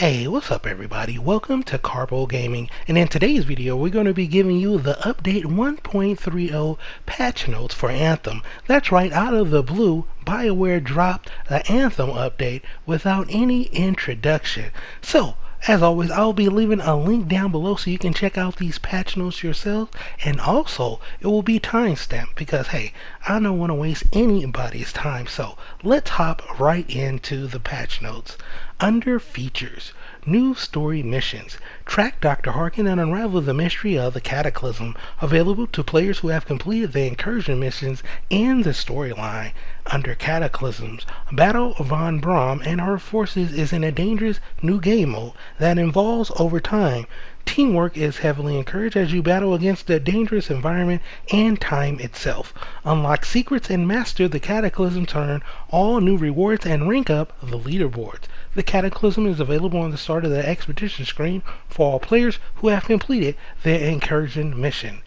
Hey, what's up everybody? Welcome to Carbo Gaming, and in today's video we're going to be giving you the update 1.30 patch notes for Anthem. That's right, out of the blue, BioWare dropped the Anthem update without any introduction. So, as always, I'll be leaving a link down below so you can check out these patch notes yourself, and also it will be timestamped because hey, I don't want to waste anybody's time. So let's hop right into the patch notes. Under features, new story missions. Track Dr. Harkin and unravel the mystery of the Cataclysm, available to players who have completed the incursion missions and the storyline. Under Cataclysms, battle Von Braun and her forces is in a dangerous new game mode that involves overtime. Teamwork is heavily encouraged as you battle against the dangerous environment and time itself. Unlock secrets and master the Cataclysm to earn all new rewards and rank up the leaderboards. The Cataclysm is available on the start of the expedition screen for all players who have completed their incursion mission.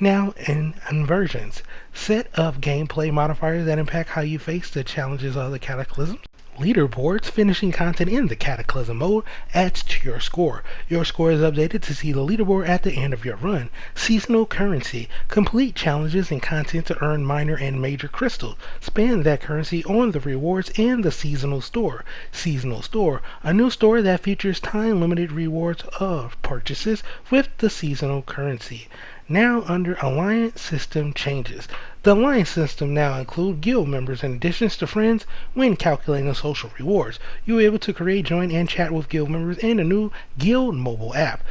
Now in inversions, set of gameplay modifiers that impact how you face the challenges of the Cataclysm. Leaderboards, finishing content in the Cataclysm mode adds to your score. Your score is updated to see the leaderboard at the end of your run. Seasonal currency, complete challenges and content to earn minor and major crystals. Spend that currency on the rewards and the seasonal store. Seasonal store, a new store that features time-limited rewards of purchases with the seasonal currency. Now under Alliance System changes. The Alliance System now includes guild members in addition to friends when calculating social rewards. You'll be able to create, join, and chat with guild members in a new guild mobile app.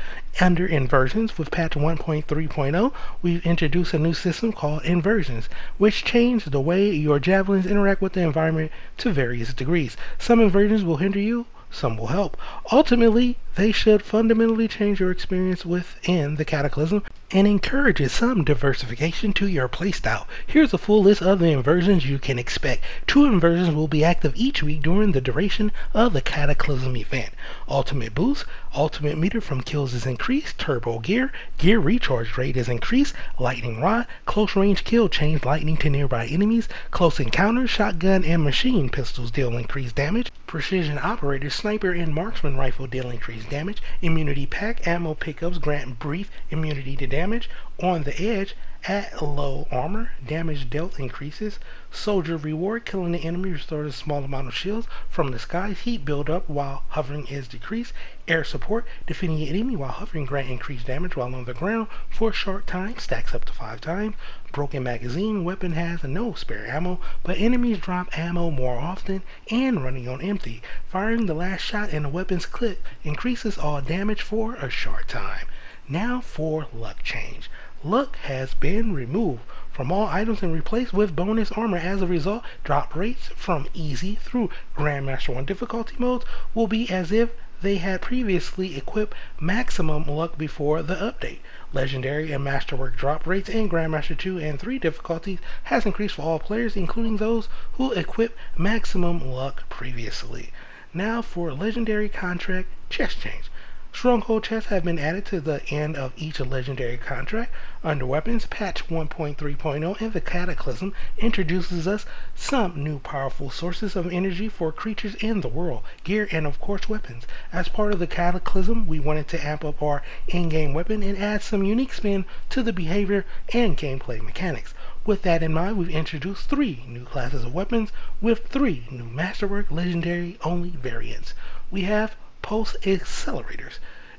Under Inversions, with patch 1.3.0, we've introduced a new system called Inversions, which changed the way your Javelins interact with the environment to various degrees. Some inversions will hinder you, some will help. Ultimately, they should fundamentally change your experience within the Cataclysm and encourages some diversification to your playstyle. Here's a full list of the inversions you can expect. 2 inversions will be active each week during the duration of the Cataclysm event. Ultimate Boost, ultimate meter from kills is increased, turbo gear, gear recharge rate is increased, lightning rod, close range kill change lightning to nearby enemies, close encounters, shotgun and machine pistols deal increased damage, precision operator, sniper and marksman rifle deal increased damage, immunity pack, ammo pickups grant brief immunity to damage, on the edge, at low armor, damage dealt increases, soldier reward, killing the enemy restores a small amount of shields from the skies, heat build up while hovering is decreased, air support, defeating an enemy while hovering grant increased damage while on the ground for a short time, stacks up to 5 times, broken magazine, weapon has no spare ammo, but enemies drop ammo more often and running on empty. Firing the last shot in a weapon's clip increases all damage for a short time. Now for luck change. Luck has been removed from all items and replaced with bonus armor. As a result, drop rates from easy through Grandmaster 1 difficulty modes will be as if they had previously equipped maximum luck before the update. Legendary and Masterwork drop rates in Grandmaster 2 and 3 difficulties has increased for all players, including those who equipped maximum luck previously. Now for Legendary contract chest change. Stronghold chests have been added to the end of each legendary contract. Under weapons, patch 1.3.0 and the Cataclysm introduces us some new powerful sources of energy for creatures in the world, gear, and of course weapons. As part of the Cataclysm, we wanted to amp up our in-game weapon and add some unique spin to the behavior and gameplay mechanics. With that in mind, we've introduced 3 new classes of weapons with 3 new Masterwork legendary only variants. We have Pulse accelerators,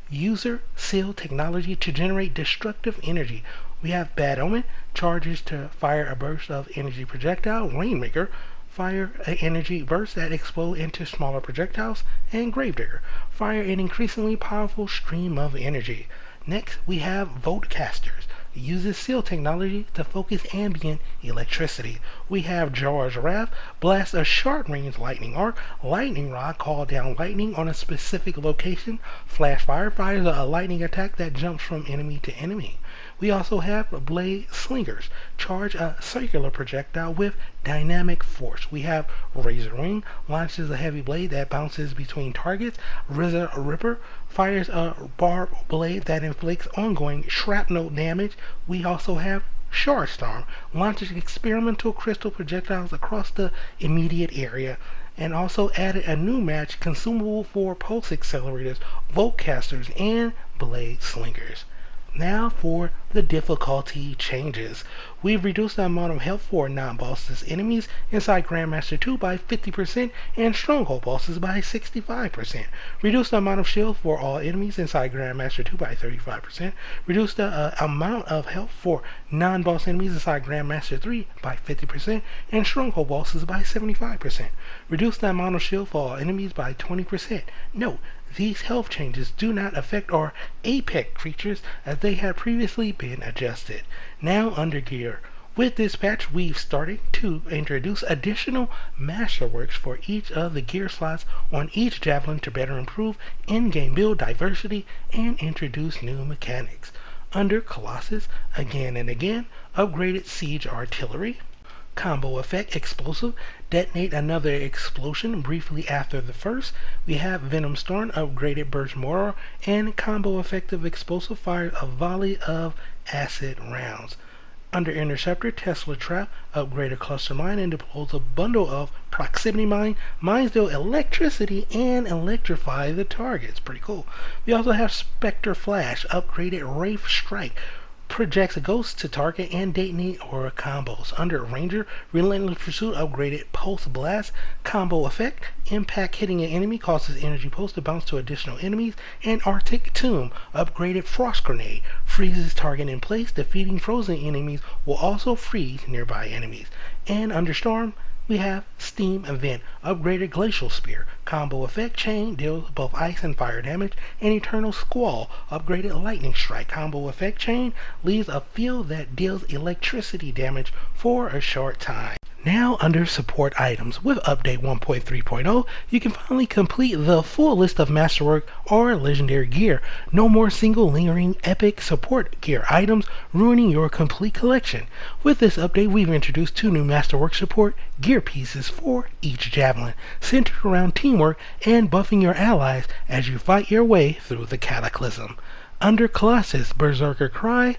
user seal technology to generate destructive energy. We have Bad Omen, charges to fire a burst of energy projectile, Rainmaker, fire an energy burst that explode into smaller projectiles, and Gravedigger, fire an increasingly powerful stream of energy. Next, we have Voltcasters, uses seal technology to focus ambient electricity. We have Jar's Wrath, blast a short-range lightning arc, lightning rod, call down lightning on a specific location, flash fire, fires a lightning attack that jumps from enemy to enemy. We also have Blade Slingers, charge a circular projectile with dynamic force. We have Razor Wing, launches a heavy blade that bounces between targets. Razor Ripper, fires a barbed blade that inflicts ongoing shrapnel damage. We also have Shard Storm, launches experimental crystal projectiles across the immediate area. and also added a new match consumable for pulse accelerators, volt casters, and blade slingers. Now for the difficulty changes. We've reduced the amount of health for non-bosses enemies inside Grandmaster 2 by 50% and Stronghold bosses by 65%. Reduced the amount of shield for all enemies inside Grandmaster 2 by 35%. Reduced the amount of health for non-boss enemies inside Grandmaster 3 by 50% and Stronghold bosses by 75%. Reduced the amount of shield for all enemies by 20%. Note, these health changes do not affect our apex creatures as they had previously been adjusted. Now under gear. With this patch, we've started to introduce additional masterworks for each of the gear slots on each Javelin to better improve in-game build diversity and introduce new mechanics. Under Colossus, again and again, upgraded siege artillery. Combo effect explosive, detonate another explosion briefly after the first. We have Venom Storm, upgraded burst mortar, and combo effective explosive fires a volley of acid rounds. Under Interceptor, Tesla Trap, upgraded cluster mine, and deploys a bundle of proximity mine. Mines deal electricity and electrify the targets. Pretty cool. We also have Spectre Flash, upgraded Wraith Strike, projects a ghost to target and detonate aura combos. Under Ranger, Relentless Pursuit, upgraded Pulse Blast, combo effect, impact hitting an enemy causes energy pulse to bounce to additional enemies, and Arctic Tomb, upgraded Frost Grenade, freezes target in place, defeating frozen enemies will also freeze nearby enemies. And under Storm, we have Steam Event, upgraded Glacial Spear, combo effect, chain, deals both ice and fire damage, and Eternal Squall, upgraded Lightning Strike, combo effect, chain, leaves a field that deals electricity damage for a short time. Now under support items, with update 1.3.0, you can finally complete the full list of masterwork or legendary gear. No more single lingering epic support gear items ruining your complete collection. With this update, we've introduced 2 new masterwork support gear pieces for each Javelin, centered around teamwork and buffing your allies as you fight your way through the Cataclysm. Under Colossus, Berserker Cry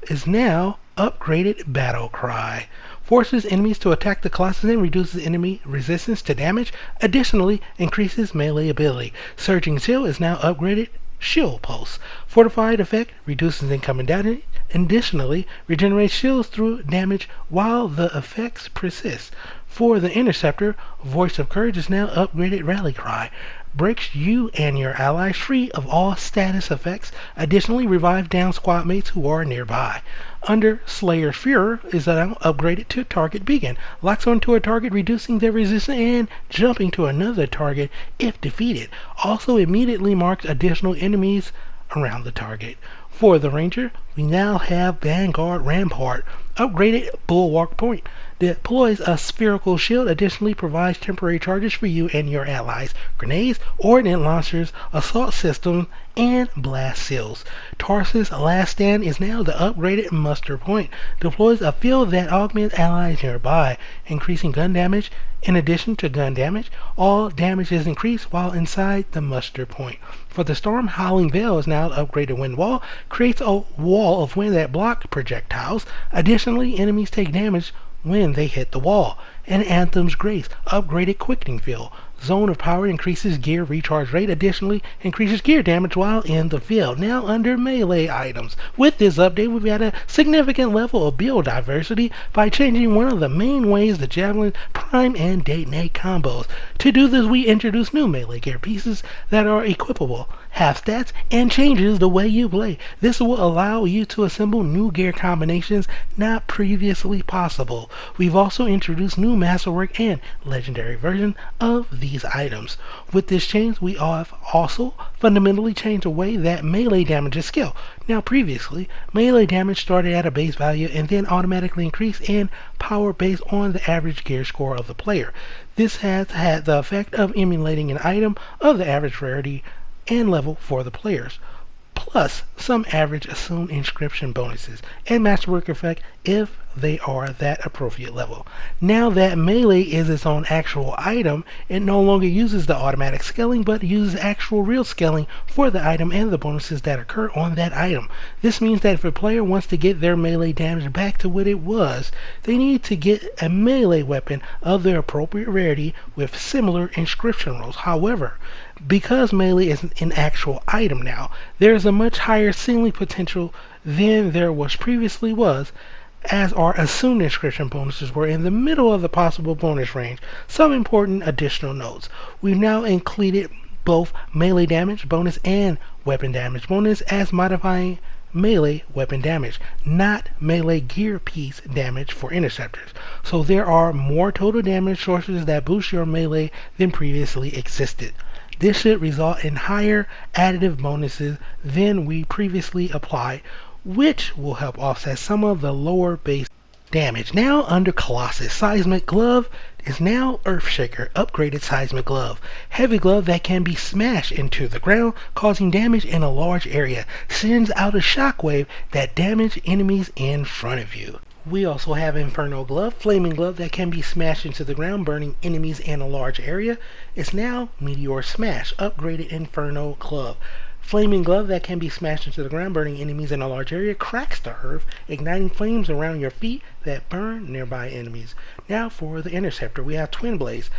is now upgraded Battle Cry. Forces enemies to attack the Colossus and reduces enemy resistance to damage. Additionally, increases melee ability. Surging Shield is now upgraded Shield Pulse. Fortified effect reduces incoming damage. Additionally, regenerates shields through damage while the effects persist. For the Interceptor, Voice of Courage is now upgraded Rally Cry. Breaks you and your allies free of all status effects. Additionally, revive down squad mates who are nearby. Under Slayer's Fury is now upgraded to Target Beacon. Locks onto a target, reducing their resistance and jumping to another target if defeated. Also immediately marks additional enemies around the target. For the Ranger, we now have Vanguard Rampart, upgraded Bulwark Point. Deploys a spherical shield, additionally provides temporary charges for you and your allies, grenades, ordnance launchers, assault systems, and blast seals. Tarsus Last Stand is now the upgraded muster point. Deploys a field that augments allies nearby, increasing gun damage. In addition to gun damage, all damage is increased while inside the muster point. For the Storm, Howling Veil is now upgraded Wind Wall, creates a wall of wind that blocks projectiles. Additionally, enemies take damage when they hit the wall. And Anthem's Grace, upgraded Quickening Field. Zone of Power increases gear recharge rate, additionally increases gear damage while in the field. Now under melee items. With this update, we've had a significant level of build diversity by changing one of the main ways the Javelin prime and detonate combos. To do this, we introduce new melee gear pieces that are equipable, have stats, and changes the way you play. This will allow you to assemble new gear combinations not previously possible. We've also introduced new masterwork and legendary version of these items. With this change, we have also fundamentally changed the way that melee damage is scaled. Now previously, melee damage started at a base value and then automatically increased in power based on the average gear score of the player. This has had the effect of emulating an item of the average rarity and level for the players. plus some average assumed inscription bonuses, and masterwork effect if they are that appropriate level. Now that melee is its own actual item, it no longer uses the automatic scaling, but uses actual real scaling for the item and the bonuses that occur on that item. This means that if a player wants to get their melee damage back to what it was, they need to get a melee weapon of their appropriate rarity with similar inscription rolls. However, because melee is an actual item now, there is a much higher ceiling potential than there previously was, as our assumed inscription bonuses were in the middle of the possible bonus range. Some important additional notes. We've now included both melee damage bonus and weapon damage bonus as modifying melee weapon damage, not melee gear piece damage for interceptors. So there are more total damage sources that boost your melee than previously existed. This should result in higher additive bonuses than we previously applied, which will help offset some of the lower base damage. Now under Colossus, Seismic Glove is now Earthshaker, upgraded Seismic Glove. Heavy glove that can be smashed into the ground, causing damage in a large area. Sends out a shockwave that damages enemies in front of you. We also have Inferno Glove, Flaming Glove that can be smashed into the ground, burning enemies in a large area. It's now Meteor Smash, upgraded Inferno Glove. Flaming Glove that can be smashed into the ground, burning enemies in a large area, cracks the earth, igniting flames around your feet that burn nearby enemies. Now for the Interceptor, we have Twin Blades.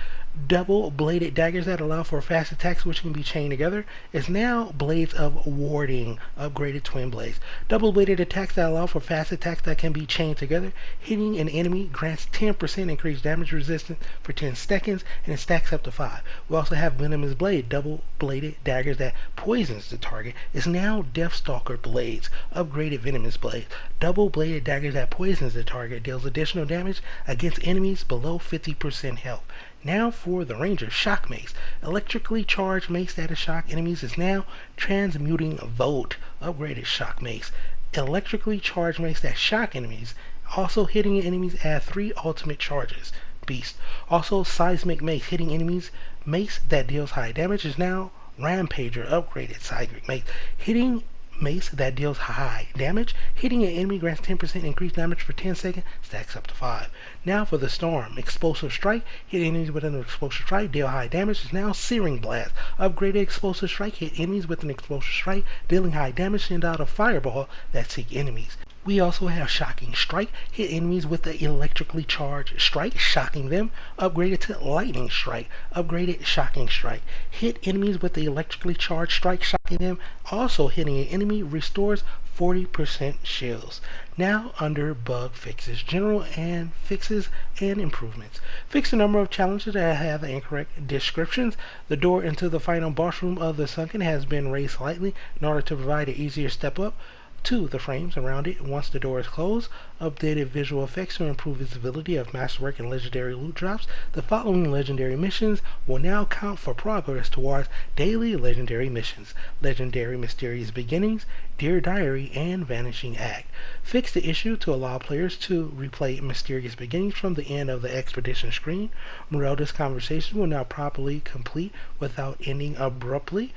Double-bladed daggers that allow for fast attacks which can be chained together. Is now Blades of Warding, upgraded Twin Blades. Double-bladed attacks that allow for fast attacks that can be chained together. Hitting an enemy grants 10% increased damage resistance for 10 seconds, and it stacks up to 5. We also have Venomous Blade, double-bladed daggers that poisons the target. Is now Deathstalker Blades, upgraded Venomous Blades. Double-bladed daggers that poisons the target, deals additional damage against enemies below 50% health. Now for the Ranger, Shock Mace. Electrically charged mace that shock enemies is now Transmuting Volt, upgraded Shock Mace. Electrically charged mace that shock enemies, also hitting enemies add 3 ultimate charges. Beast. Also Seismic Mace, hitting enemies. Mace that deals high damage is now Rampager, upgraded Seismic Mace. Hitting mace that deals high damage. Hitting an enemy grants 10% increased damage for 10 seconds, stacks up to 5. Now for the Storm, Explosive Strike. Hit enemies with an Explosive Strike, deal high damage. Is now Searing Blast, upgraded Explosive Strike. Hit enemies with an Explosive Strike, dealing high damage. Send out a fireball that seek enemies. We also have Shocking Strike. Hit enemies with the electrically charged strike, shocking them. Upgraded to Lightning Strike, upgraded Shocking Strike. Hit enemies with the electrically charged strike, shocking them. Also hitting an enemy restores 40% shields. Now under Bug Fixes, General and Fixes and Improvements. Fix a number of challenges that have incorrect descriptions. The door into the final boss room of the Sunken has been raised slightly in order to provide an easier step up to the frames around it once the door is closed. Updated visual effects to improve visibility of masterwork and legendary loot drops. The following legendary missions will now count for progress towards daily legendary missions: Legendary Mysterious Beginnings, Dear Diary, and Vanishing Act. Fix the issue to allow players to replay Mysterious Beginnings from the end of the expedition screen. Morelda's conversation will now properly complete without ending abruptly.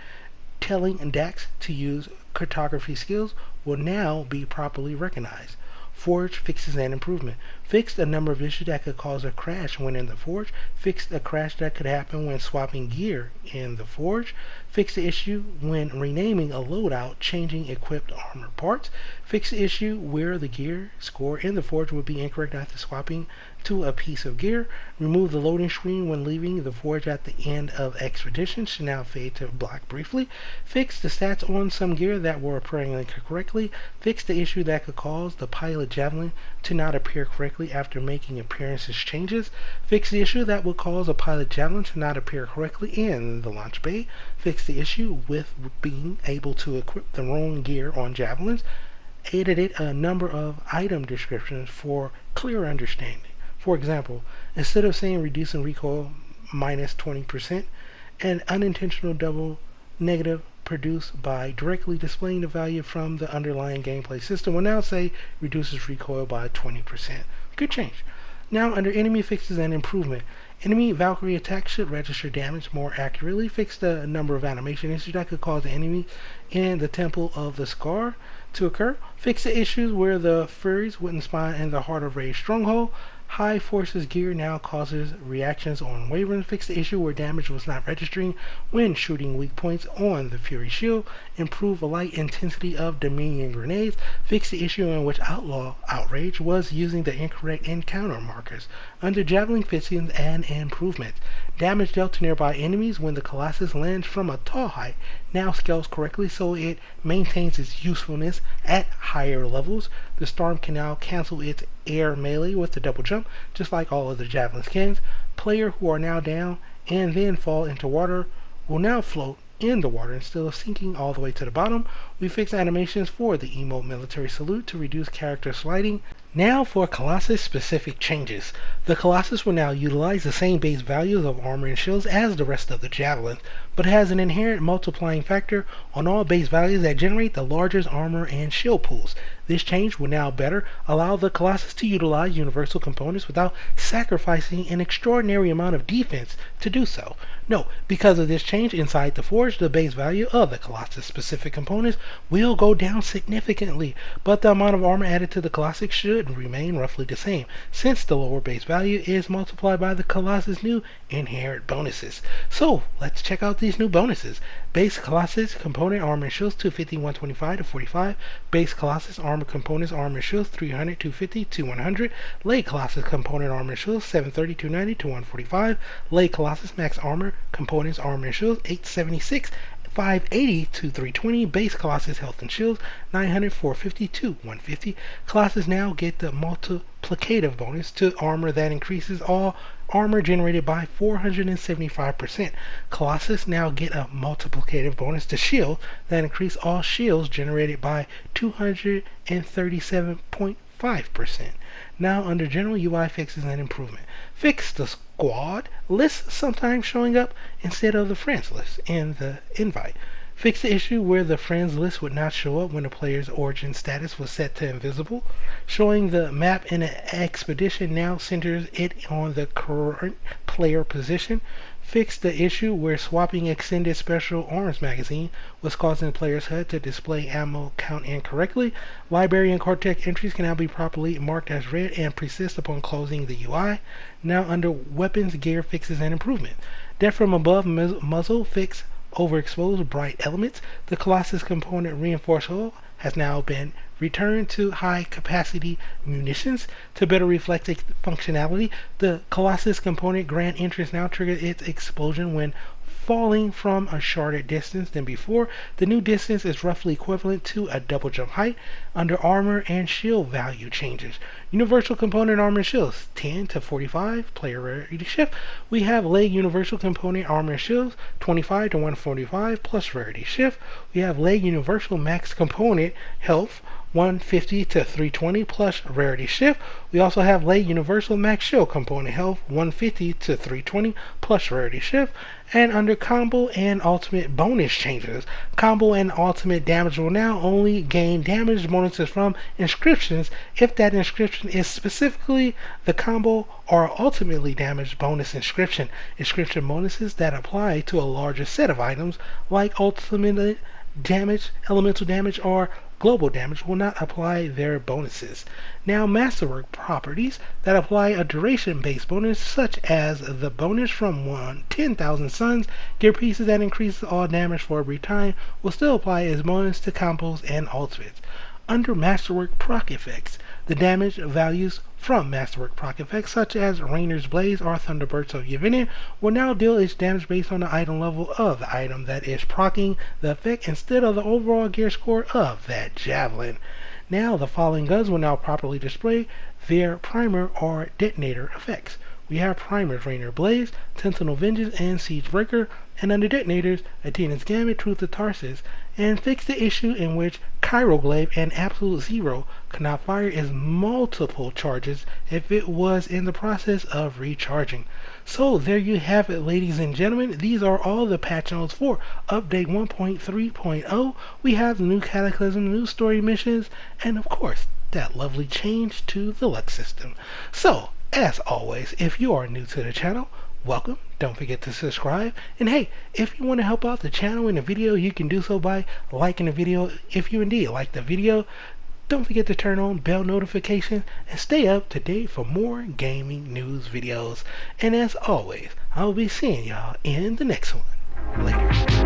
Telling Dax to use cartography skills will now be properly recognized. Forge Fixes and Improvement. Fixed a number of issues that could cause a crash when in the Forge. Fixed a crash that could happen when swapping gear in the Forge. Fixed the issue when renaming a loadout, changing equipped armor parts. Fixed the issue where the gear score in the Forge would be incorrect after swapping to a piece of gear. Remove the loading screen when leaving the Forge at the end of expedition, should now fade to black briefly. Fix the stats on some gear that were appearing incorrectly. Fix the issue that could cause the pilot Javelin to not appear correctly after making appearances changes. Fix the issue that would cause a pilot Javelin to not appear correctly in the launch bay. Fix the issue with being able to equip the wrong gear on Javelins. Edited a number of item descriptions for clear understanding. For example, instead of saying reducing recoil minus 20%, an unintentional double negative produced by directly displaying the value from the underlying gameplay system will now say reduces recoil by 20%. Good change. Now under Enemy Fixes and Improvement, Enemy Valkyrie attacks should register damage more accurately. Fixed a number of animation issues that could cause the enemy in the Temple of the Scar to occur. Fixed the issues where the Furies wouldn't spawn in the Heart of Rage stronghold. High Forces gear now causes reactions on Wyvern. Fixed the issue where damage was not registering when shooting weak points on the Fury shield. Improve the light intensity of Dominion grenades. Fixed the issue in which Outlaw Outrage was using the incorrect encounter markers. Under Javelin fixings and improvements. Damage dealt to nearby enemies when the Colossus lands from a tall height now scales correctly so it maintains its usefulness at higher levels. The Storm can now cancel its air melee with the double jump, just like all other Javelin skins. Players who are now down and then fall into water will now float in the water instead of sinking all the way to the bottom. We fixed animations for the emote military salute to reduce character sliding. Now for Colossus specific changes. The Colossus will now utilize the same base values of armor and shields as the rest of the Javelins, but has an inherent multiplying factor on all base values that generate the largest armor and shield pools. This change will now better allow the Colossus to utilize universal components without sacrificing an extraordinary amount of defense to do so. Note, because of this change inside the Forge, the base value of the Colossus specific components will go down significantly, but the amount of armor added to the Colossus should remain roughly the same, since the lower base value is multiplied by the Colossus' new inherent bonuses. So, let's check out these new bonuses. Base Colossus component armor and shields 250, 125 to 45. Base Colossus armor components armor and shields 300, 250 to 100. Lay Colossus component armor and shields 730, 290 to 145. Lay Colossus max armor components armor and shields 876, 580 to 320. Base Colossus health and shields 900, 450 to 150. Colossus now get the multiplicative bonus to armor that increases all armor generated by 475%. Colossus now get a multiplicative bonus to shield that increase all shields generated by 237.5%. Now under general UI fixes and improvement. Fix the squad list sometimes showing up instead of the friends list in the invite. Fix the issue where the friends list would not show up when the player's origin status was set to invisible. Showing the map in an expedition now centers it on the current player position. Fix the issue where swapping extended special arms magazine was causing the player's HUD to display ammo count incorrectly. Library and Cortex entries can now be properly marked as read and persist upon closing the UI. Now under weapons, gear fixes and improvement. Death from above muzzle fix overexposed bright elements. The Colossus component reinforced hull has now been returned to high capacity munitions to better reflect its functionality. The Colossus component grant entrance now triggers its explosion when falling from a shorter distance than before. The new distance is roughly equivalent to a double jump height. Under armor and shield value changes. Universal component armor and shields 10 to 45 player rarity shift. We have leg universal component armor and shields 25 to 145 plus rarity shift. We have leg universal max component health 150 to 320 plus rarity shift. We also have leg universal max shield component health 150 to 320 plus rarity shift. And under combo and ultimate bonus changes, combo and ultimate damage will now only gain damage bonuses from inscriptions if that inscription is specifically the combo or ultimately damage bonus inscription. Inscription bonuses that apply to a larger set of items like ultimate damage, elemental damage, or global damage will not apply their bonuses. Now masterwork properties that apply a duration-based bonus such as the bonus from 10,000 suns, gear pieces that increases all damage for every time will still apply as bonus to combos and ultimates. Under masterwork proc effects, the damage values from masterwork proc effects such as Rainer's Blaze or Thunderburst of Javelin will now deal its damage based on the item level of the item that is proccing the effect instead of the overall gear score of that Javelin. Now the following guns will now properly display their primer or detonator effects. We have primers Rainer Blaze, Sentinel Vengeance, and Siege Breaker, and under detonators, Athena's Gambit, Truth of Tarsus, and fix the issue in which Chiroglaive and Absolute Zero cannot fire as multiple charges if it was in the process of recharging. So there you have it, ladies and gentlemen. These are all the patch notes for update 1.3.0. We have the new Cataclysm, new story missions, and of course, that lovely change to the luck system. So, as always, if you are new to the channel, welcome. Don't forget to subscribe. And hey, if you want to help out the channel in the video, you can do so by liking the video. If you indeed like the video, don't forget to turn on bell notifications and stay up to date for more gaming news videos. And as always, I'll be seeing y'all in the next one. Later.